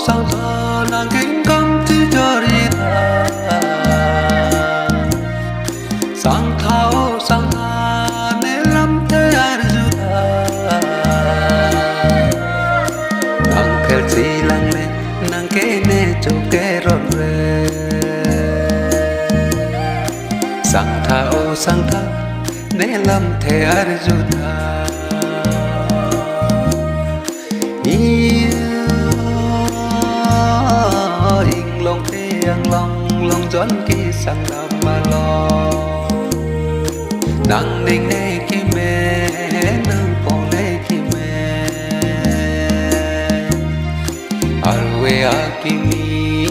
sang tha nàng kính cắm chỉ cho đi ta sang tha nên lắm thế ai dù ta nàng kêu chỉ lăng lên nàng kể nè cho kể rộn rề sang tha nên lắm thế ai dù ta long thiêng long gión kỳ sang nam ma lo nang ninh nê kỳ mê nang phong nê kỳ mê arwe akimi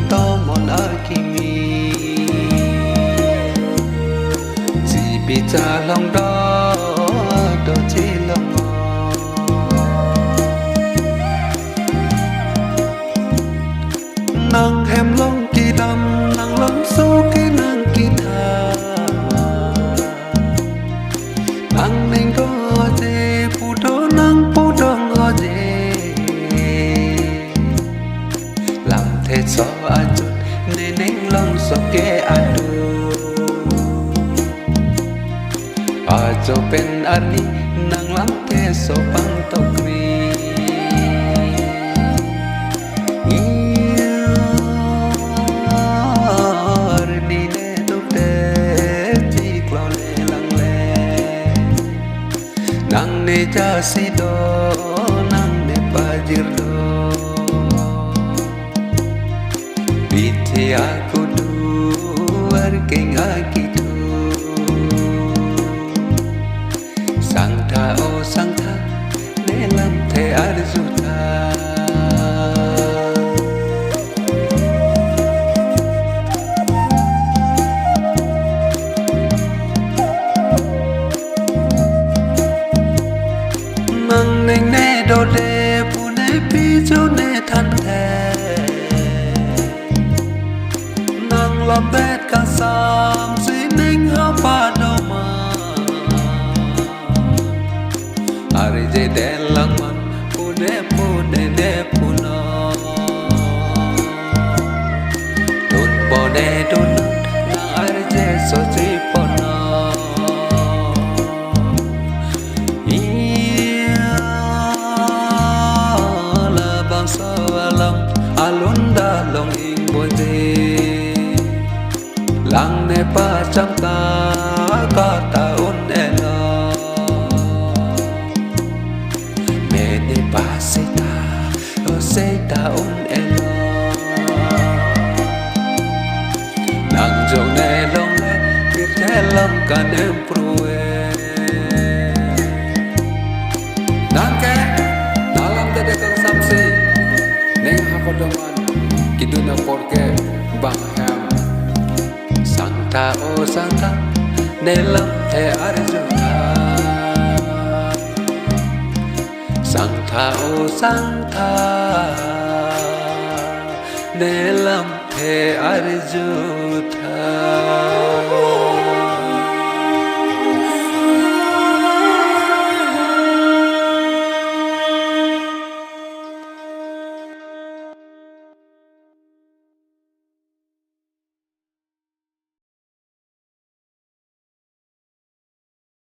to mon akimi chỉ bị cha lòng đó đó chỉ lòng nàng hem long kỳ đam nàng long sâu cái nàng kỳ thà nàng ninh đó dê phụ đó nàng phụ đông ngõ dê làm thế cho anh chút nên ninh long so kê anh đu cho bên anh nàng làm thế so băng tàu kri nang ne jasi do nang ne pajir do biti aku duar keng akitu sang tha ne lam the arjuta nang ninh nê đô đê phụ nê pi cho nê thân thề nang làm bét ca sam suy ninh hả ba đâu mà ari dê đen lăng man phụ nê phụ nó đôn bò nê đôn nang ari dê so chi bò nó alunda long ing bonde lang ne pa cham ta un elo me ne pa se ta un elo nang jo ne long le biết thế long cả đêm prue nang ke dalam tede kang samsi neng hapodoman kiduna porke bangham santa nelam the arjuta santa nelam the arjuta